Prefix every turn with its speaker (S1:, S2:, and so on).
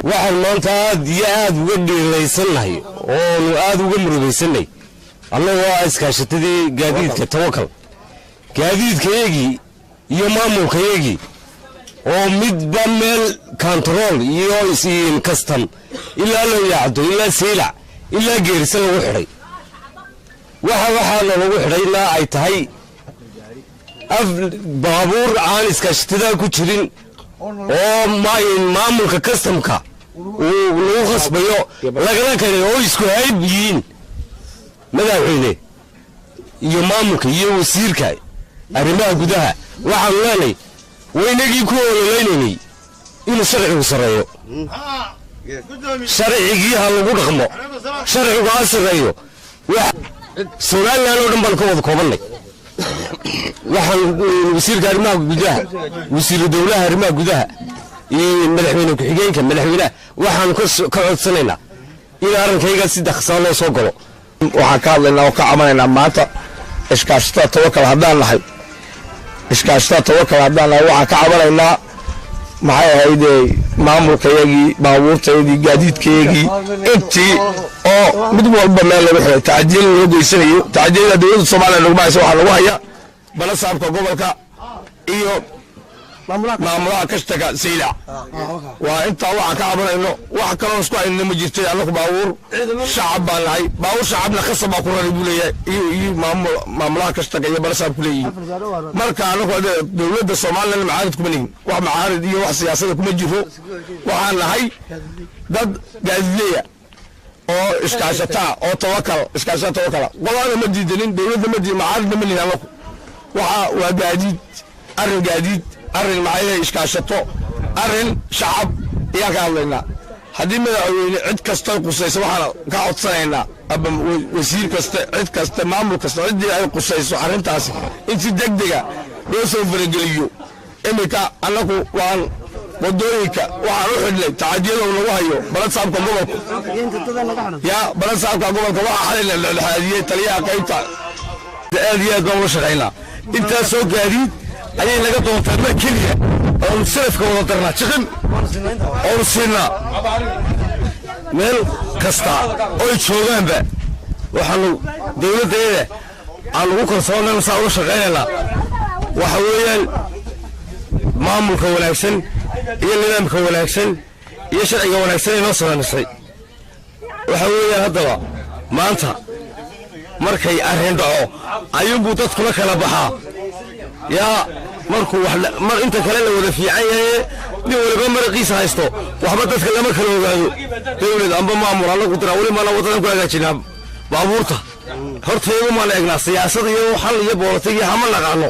S1: waxaan maanta aad iyo aad uga dhiilaysannahay oonu aad uga murugaysannay annagoo ah iskaashatadii gaadiidka tawakal gaadiidkayagii iyo maamulkayagii oo midba meel kontarool iyo isiin kastam ilaa loo yaacdo ilaa saylac ilaa geerisa lagu xidhay waxaana lagu xidhayna ay tahay baabuur aan iskaashatada ku jirin oo maamulka kastamka uu lagu khasbayo lagala kale oo isku hayb yihiin madaxweyne iyo maamulka iyo wasiirka arrimaha gudaha waxaanu leenahay waynagii ku ololaynay inuu sharcigu sareeyo sharcigii ha lagu dhaqmo sharcigu ha sareeyo Soomaaliland oo dhan baan ka wada koobannay waxaan wasiirka arrimaha gudaha wasiirka dawladda arrimaha gudaha iyo madaxweyne ku-xigeenka madaxweynaha waxaan ka codsanaynaa in arrinkayga si dhaqso loo soo galo
S2: waxaan ka hadlaynaa oo ka camanaynaa maanta iskaashatada tawakal haddaan nahay waxaan ka cabanaynaa maxay ahayd maamulkayagii baabuurtayadii gaadiidkayagii intii oo mid walba meel lagu xiray tacadiyada loo geysanayo tacadiyada dowladda Soomaaliya lagu hayso waxa lagu haya balasaabka gobolka iyo maamulaha kashtaga saylac waa inta waxa ka cabanayno wax kale oo isku aynimo jirtay anagu baabuur shacab baan nahay baabuur shacabna khasab ku raray buleeyahay iyo maamulaha kashtaga iyo balasaabku leeyihiin marka anagu dowladda Soomaaliya macaarid kuma nihin wax macaarid iyo wax siyaasada kuma jiro waxaan nahay dad gaadiidleeya oo iskaashata oo tawakal qolana ma diidanin dowladda ma diidan macaarid ma nihin anagu waxa waa gaadiid arrin maxay iskaashato arrin shacab iyo ka hadlayna haddii madaxweyne cid kasta qusayso waxaan ka codsanaynaa aba wasiir kasta cid kasta maamul kasta cidii ay qusayso arrintaas in si degdega loo soo farageliyo imika anagu waan wadooyinka waxaan u xidhnay tacadiyada lagu hayo balasaabka gobolka waxaa xalay la dhexaadiyey taliyaha qaybta aad iyo aad baan ula shaqaynaa intaas soo gaadiid ayay naga doontaan mar keliya oo salafka wada darnaa jiqin oo siinaa meel kasta oo joogaanba waxaanu dowladdeeda aan ugu kalsoonaan saa ula shaqaynaynaa waxa weeyaan maamulka wanaagsan iyo nidaamka wanaagsan iyo sharciga wanaagsan ee noo samaysay waxa weeyaan haddaba maanta markay arrin dhaco ayuunbuu dadkula kala baxaa yaa markuu mar inta kale la wada fiican yahay nin waliba maraqiisa haysto waxba dadka lama kala ogaado dowlad amba maamul anagu tira wali maana wadadan ku hagaajinaa baabuurta horteedu ma eegnaa siyaasad iyo xal iyo boolotigi hama naqaano